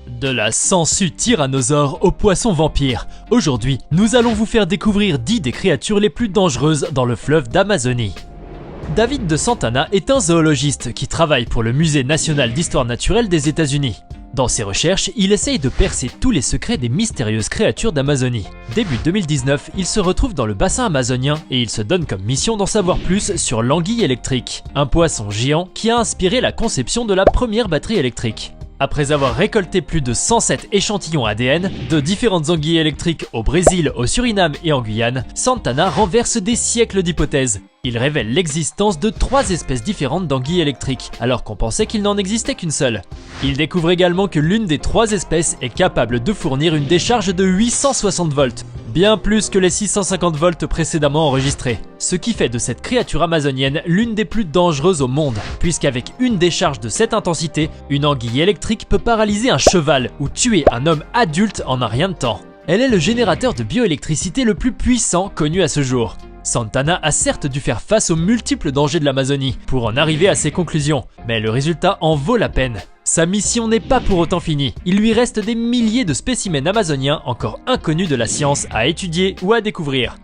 De la sangsue tyrannosaure au poisson vampire, aujourd'hui nous allons vous faire découvrir 10 des créatures les plus dangereuses dans le fleuve d'Amazonie. David de Santana est un zoologiste qui travaille pour le Musée national d'histoire naturelle des États-Unis. Dans ses recherches, il essaye de percer tous les secrets des mystérieuses créatures d'Amazonie. Début 2019, il se retrouve dans le bassin amazonien et il se donne comme mission d'en savoir plus sur l'anguille électrique, un poisson géant qui a inspiré la conception de la première batterie électrique. Après avoir récolté plus de 107 échantillons ADN de différentes anguilles électriques au Brésil, au Suriname et en Guyane, Santana renverse des siècles d'hypothèses. Il révèle l'existence de 3 espèces différentes d'anguilles électriques, alors qu'on pensait qu'il n'en existait qu'une seule. Il découvre également que l'une des 3 espèces est capable de fournir une décharge de 860 volts, bien plus que les 650 volts précédemment enregistrés. Ce qui fait de cette créature amazonienne l'une des plus dangereuses au monde, puisqu'avec une décharge de cette intensité, une anguille électrique peut paralyser un cheval ou tuer un homme adulte en un rien de temps. Elle est le générateur de bioélectricité le plus puissant connu à ce jour. Santana a certes dû faire face aux multiples dangers de l'Amazonie pour en arriver à ses conclusions, mais le résultat en vaut la peine. Sa mission n'est pas pour autant finie, il lui reste des milliers de spécimens amazoniens encore inconnus de la science à étudier ou à découvrir.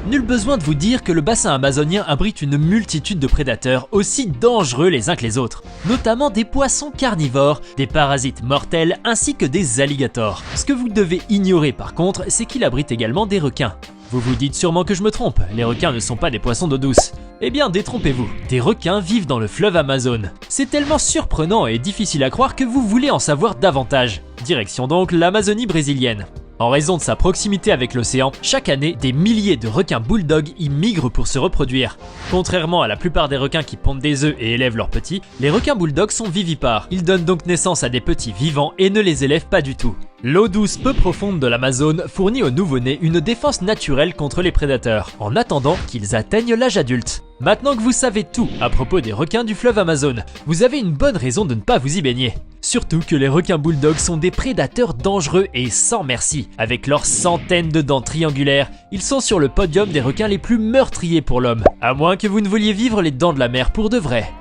Nul besoin de vous dire que le bassin amazonien abrite une multitude de prédateurs aussi dangereux les uns que les autres, notamment des poissons carnivores, des parasites mortels ainsi que des alligators. Ce que vous devez ignorer par contre, c'est qu'il abrite également des requins. Vous vous dites sûrement que je me trompe, les requins ne sont pas des poissons d'eau douce. Eh bien détrompez-vous, des requins vivent dans le fleuve Amazon. C'est tellement surprenant et difficile à croire que vous voulez en savoir davantage. Direction donc l'Amazonie brésilienne. En raison de sa proximité avec l'océan, chaque année, des milliers de requins bulldogs y migrent pour se reproduire. Contrairement à la plupart des requins qui pondent des œufs et élèvent leurs petits, les requins bulldogs sont vivipares. Ils donnent donc naissance à des petits vivants et ne les élèvent pas du tout. L'eau douce peu profonde de l'Amazone fournit aux nouveau-nés une défense naturelle contre les prédateurs, en attendant qu'ils atteignent l'âge adulte. Maintenant que vous savez tout à propos des requins du fleuve Amazon, vous avez une bonne raison de ne pas vous y baigner. Surtout que les requins bulldogs sont des prédateurs dangereux et sans merci. Avec leurs centaines de dents triangulaires, ils sont sur le podium des requins les plus meurtriers pour l'homme. À moins que vous ne vouliez vivre les dents de la mer pour de vrai.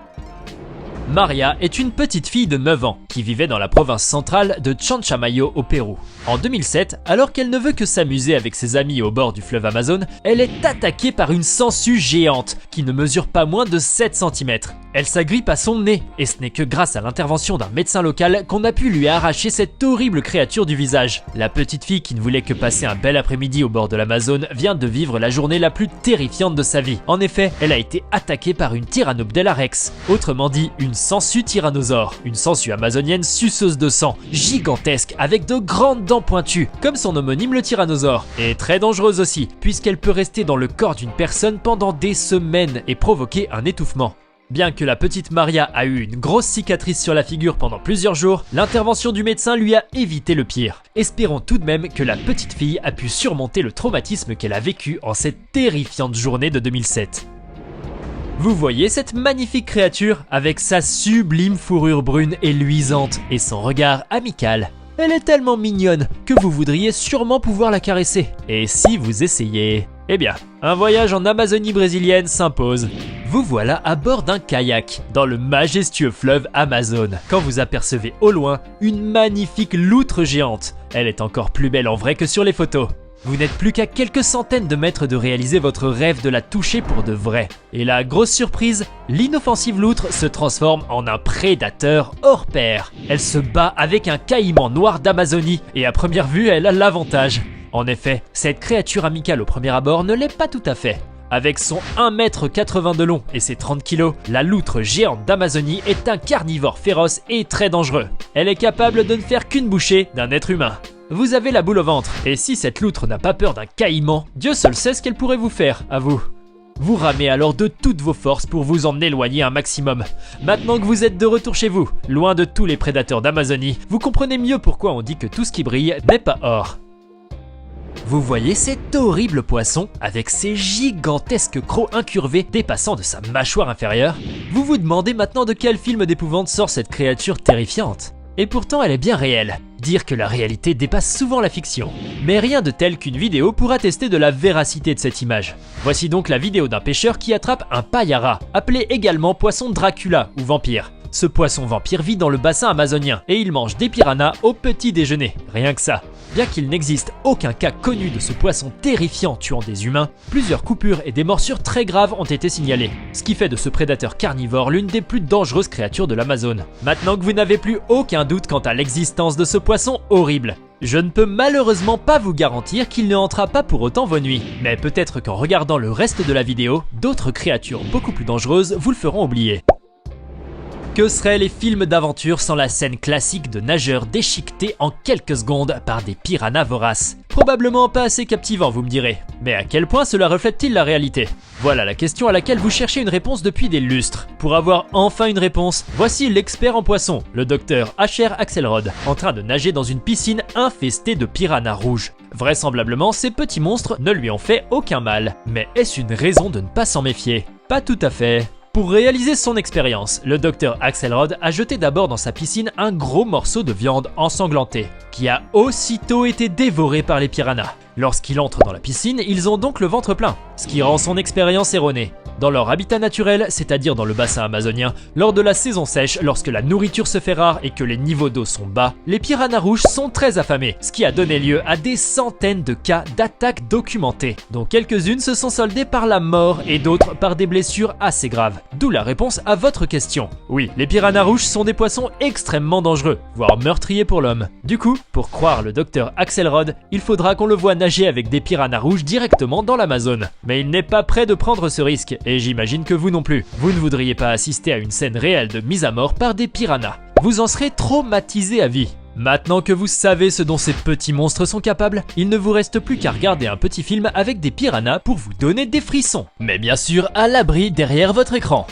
Maria est une petite fille de 9 ans qui vivait dans la province centrale de Chanchamayo au Pérou. En 2007, alors qu'elle ne veut que s'amuser avec ses amis au bord du fleuve Amazon, elle est attaquée par une sangsue géante qui ne mesure pas moins de 7 cm. Elle s'agrippe à son nez et ce n'est que grâce à l'intervention d'un médecin local qu'on a pu lui arracher cette horrible créature du visage. La petite fille qui ne voulait que passer un bel après-midi au bord de l'Amazone vient de vivre la journée la plus terrifiante de sa vie. En effet, elle a été attaquée par une Tyrannobdella rex, autrement dit une sangsue tyrannosaure, une sangsue amazonienne suceuse de sang, gigantesque avec de grandes dents pointues, comme son homonyme le tyrannosaure, et très dangereuse aussi, puisqu'elle peut rester dans le corps d'une personne pendant des semaines et provoquer un étouffement. Bien que la petite Maria a eu une grosse cicatrice sur la figure pendant plusieurs jours, l'intervention du médecin lui a évité le pire. Espérons tout de même que la petite fille a pu surmonter le traumatisme qu'elle a vécu en cette terrifiante journée de 2007. Vous voyez cette magnifique créature avec sa sublime fourrure brune et luisante et son regard amical. Elle est tellement mignonne que vous voudriez sûrement pouvoir la caresser. Et si vous essayez... Eh bien, un voyage en Amazonie brésilienne s'impose. Vous voilà à bord d'un kayak dans le majestueux fleuve Amazon quand vous apercevez au loin une magnifique loutre géante. Elle est encore plus belle en vrai que sur les photos. Vous n'êtes plus qu'à quelques centaines de mètres de réaliser votre rêve de la toucher pour de vrai. Et la grosse surprise, l'inoffensive loutre se transforme en un prédateur hors pair. Elle se bat avec un caïman noir d'Amazonie et à première vue, elle a l'avantage. En effet, cette créature amicale au premier abord ne l'est pas tout à fait. Avec son 1,80 m de long et ses 30 kg, la loutre géante d'Amazonie est un carnivore féroce et très dangereux. Elle est capable de ne faire qu'une bouchée d'un être humain. Vous avez la boule au ventre, et si cette loutre n'a pas peur d'un caïman, Dieu seul sait ce qu'elle pourrait vous faire, à vous. Vous ramez alors de toutes vos forces pour vous en éloigner un maximum. Maintenant que vous êtes de retour chez vous, loin de tous les prédateurs d'Amazonie, vous comprenez mieux pourquoi on dit que tout ce qui brille n'est pas or. Vous voyez cet horrible poisson avec ses gigantesques crocs incurvés dépassant de sa mâchoire inférieure? Vous vous demandez maintenant de quel film d'épouvante sort cette créature terrifiante. Et pourtant elle est bien réelle. Dire que la réalité dépasse souvent la fiction. Mais rien de tel qu'une vidéo pour attester de la véracité de cette image. Voici donc la vidéo d'un pêcheur qui attrape un paillara, appelé également poisson Dracula ou vampire. Ce poisson vampire vit dans le bassin amazonien et il mange des piranhas au petit déjeuner, rien que ça. Bien qu'il n'existe aucun cas connu de ce poisson terrifiant tuant des humains, plusieurs coupures et des morsures très graves ont été signalées, ce qui fait de ce prédateur carnivore l'une des plus dangereuses créatures de l'Amazone. Maintenant que vous n'avez plus aucun doute quant à l'existence de ce poisson horrible, je ne peux malheureusement pas vous garantir qu'il ne hantera pas pour autant vos nuits, mais peut-être qu'en regardant le reste de la vidéo, d'autres créatures beaucoup plus dangereuses vous le feront oublier. Que seraient les films d'aventure sans la scène classique de nageurs déchiquetés en quelques secondes par des piranhas voraces? Probablement pas assez captivant, vous me direz. Mais à quel point cela reflète-t-il la réalité? Voilà la question à laquelle vous cherchez une réponse depuis des lustres. Pour avoir enfin une réponse, voici l'expert en poissons, le docteur Asher Axelrod, en train de nager dans une piscine infestée de piranhas rouges. Vraisemblablement, ces petits monstres ne lui ont fait aucun mal. Mais est-ce une raison de ne pas s'en méfier? Pas tout à fait. Pour réaliser son expérience, le docteur Axelrod a jeté d'abord dans sa piscine un gros morceau de viande ensanglantée, qui a aussitôt été dévoré par les piranhas. Lorsqu'il entre dans la piscine, ils ont donc le ventre plein, ce qui rend son expérience erronée. Dans leur habitat naturel, c'est-à-dire dans le bassin amazonien, lors de la saison sèche, lorsque la nourriture se fait rare et que les niveaux d'eau sont bas, les piranhas rouges sont très affamés, ce qui a donné lieu à des centaines de cas d'attaques documentés, dont quelques-unes se sont soldées par la mort et d'autres par des blessures assez graves. D'où la réponse à votre question. Oui, les piranhas rouges sont des poissons extrêmement dangereux, voire meurtriers pour l'homme. Du coup, pour croire le docteur Axelrod, il faudra qu'on le voie nager avec des piranhas rouges directement dans l'Amazone. Mais il n'est pas prêt de prendre ce risque, et j'imagine que vous non plus. Vous ne voudriez pas assister à une scène réelle de mise à mort par des piranhas. Vous en serez traumatisé à vie. Maintenant que vous savez ce dont ces petits monstres sont capables, il ne vous reste plus qu'à regarder un petit film avec des piranhas pour vous donner des frissons. Mais bien sûr, à l'abri derrière votre écran.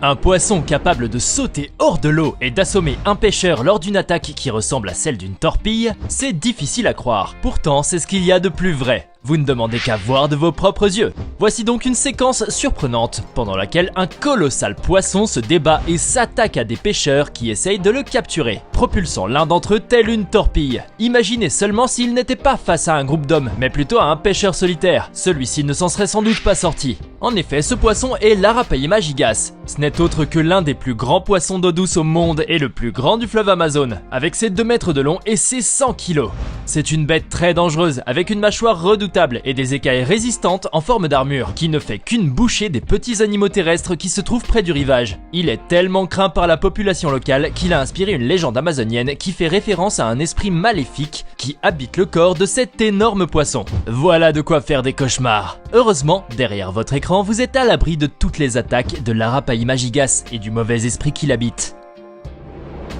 Un poisson capable de sauter hors de l'eau et d'assommer un pêcheur lors d'une attaque qui ressemble à celle d'une torpille, c'est difficile à croire. Pourtant, c'est ce qu'il y a de plus vrai. Vous ne demandez qu'à voir de vos propres yeux. Voici donc une séquence surprenante pendant laquelle un colossal poisson se débat et s'attaque à des pêcheurs qui essayent de le capturer, propulsant l'un d'entre eux tel une torpille. Imaginez seulement s'il n'était pas face à un groupe d'hommes, mais plutôt à un pêcheur solitaire. Celui-ci ne s'en serait sans doute pas sorti. En effet, ce poisson est l'Arapaima gigas. Ce n'est autre que l'un des plus grands poissons d'eau douce au monde et le plus grand du fleuve Amazone, avec ses 2 mètres de long et ses 100 kg. C'est une bête très dangereuse, avec une mâchoire redoutable et des écailles résistantes en forme d'armure, qui ne fait qu'une bouchée des petits animaux terrestres qui se trouvent près du rivage. Il est tellement craint par la population locale qu'il a inspiré une légende amazonienne qui fait référence à un esprit maléfique qui habite le corps de cet énorme poisson. Voilà de quoi faire des cauchemars. Heureusement, derrière votre écran, vous êtes à l'abri de toutes les attaques de l'Arapaima gigas et du mauvais esprit qui l'habite.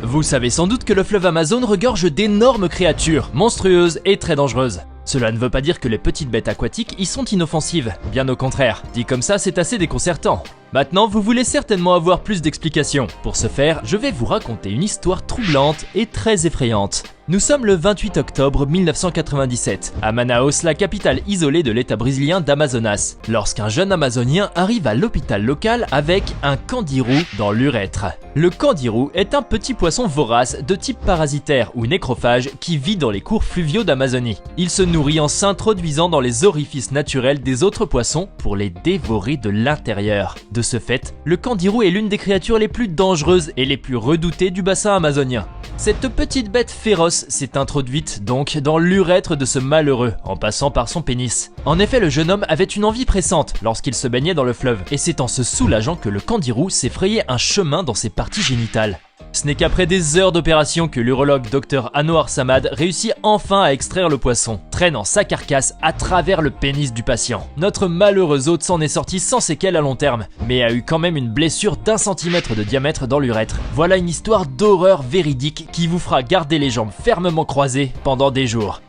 Vous savez sans doute que le fleuve Amazone regorge d'énormes créatures, monstrueuses et très dangereuses. Cela ne veut pas dire que les petites bêtes aquatiques y sont inoffensives, bien au contraire. Dit comme ça, c'est assez déconcertant. Maintenant, vous voulez certainement avoir plus d'explications. Pour ce faire, je vais vous raconter une histoire troublante et très effrayante. Nous sommes le 28 octobre 1997, à Manaus, la capitale isolée de l'état brésilien d'Amazonas, lorsqu'un jeune Amazonien arrive à l'hôpital local avec un candiru dans l'urètre. Le candiru est un petit poisson vorace de type parasitaire ou nécrophage qui vit dans les cours fluviaux d'Amazonie. Il se nourrit en s'introduisant dans les orifices naturels des autres poissons pour les dévorer de l'intérieur. De ce fait, le candiru est l'une des créatures les plus dangereuses et les plus redoutées du bassin amazonien. Cette petite bête féroce s'est introduite donc dans l'urètre de ce malheureux en passant par son pénis. En effet, le jeune homme avait une envie pressante lorsqu'il se baignait dans le fleuve et c'est en se soulageant que le candiru s'est frayé un chemin dans ses parties génitales. Ce n'est qu'après des heures d'opération que l'urologue Dr Anwar Samad réussit enfin à extraire le poisson, traînant sa carcasse à travers le pénis du patient. Notre malheureux hôte s'en est sorti sans séquelles à long terme, mais a eu quand même une blessure d'1 centimètre de diamètre dans l'urètre. Voilà une histoire d'horreur véridique qui vous fera garder les jambes fermement croisées pendant des jours.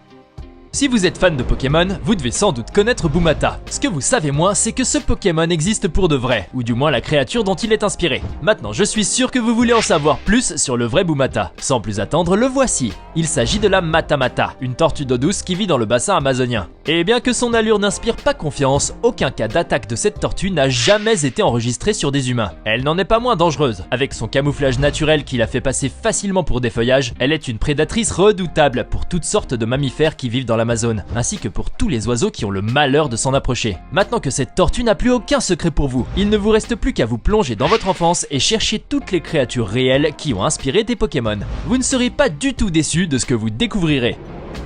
Si vous êtes fan de Pokémon, vous devez sans doute connaître Bumata. Ce que vous savez moins, c'est que ce Pokémon existe pour de vrai, ou du moins la créature dont il est inspiré. Maintenant, je suis sûr que vous voulez en savoir plus sur le vrai Bumata. Sans plus attendre, le voici. Il s'agit de la Matamata, une tortue d'eau douce qui vit dans le bassin amazonien. Et bien que son allure n'inspire pas confiance, aucun cas d'attaque de cette tortue n'a jamais été enregistré sur des humains. Elle n'en est pas moins dangereuse. Avec son camouflage naturel qui la fait passer facilement pour des feuillages, elle est une prédatrice redoutable pour toutes sortes de mammifères qui vivent dans l'Amazone, ainsi que pour tous les oiseaux qui ont le malheur de s'en approcher. Maintenant que cette tortue n'a plus aucun secret pour vous, il ne vous reste plus qu'à vous plonger dans votre enfance et chercher toutes les créatures réelles qui ont inspiré des Pokémon. Vous ne serez pas du tout déçus de ce que vous découvrirez.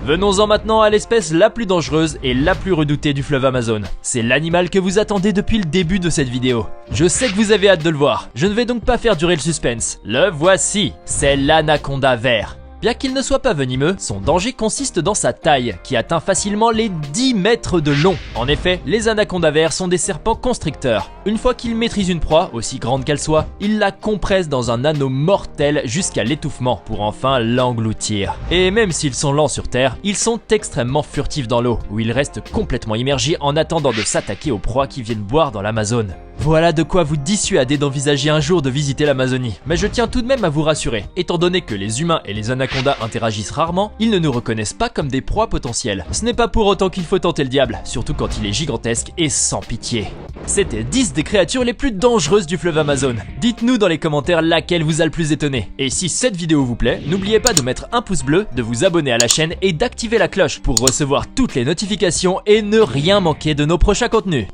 Venons-en maintenant à l'espèce la plus dangereuse et la plus redoutée du fleuve Amazone. C'est l'animal que vous attendez depuis le début de cette vidéo. Je sais que vous avez hâte de le voir, je ne vais donc pas faire durer le suspense. Le voici, c'est l'anaconda vert. Bien qu'il ne soit pas venimeux, son danger consiste dans sa taille, qui atteint facilement les 10 mètres de long. En effet, les anacondas verts sont des serpents constricteurs. Une fois qu'ils maîtrisent une proie, aussi grande qu'elle soit, ils la compressent dans un anneau mortel jusqu'à l'étouffement, pour enfin l'engloutir. Et même s'ils sont lents sur terre, ils sont extrêmement furtifs dans l'eau, où ils restent complètement immergés en attendant de s'attaquer aux proies qui viennent boire dans l'Amazone. Voilà de quoi vous dissuader d'envisager un jour de visiter l'Amazonie. Mais je tiens tout de même à vous rassurer, étant donné que les humains et les anacondas interagissent rarement, ils ne nous reconnaissent pas comme des proies potentielles. Ce n'est pas pour autant qu'il faut tenter le diable, surtout quand il est gigantesque et sans pitié. C'était 10 des créatures les plus dangereuses du fleuve Amazone. Dites-nous dans les commentaires laquelle vous a le plus étonné. Et si cette vidéo vous plaît, n'oubliez pas de mettre un pouce bleu, de vous abonner à la chaîne et d'activer la cloche pour recevoir toutes les notifications et ne rien manquer de nos prochains contenus.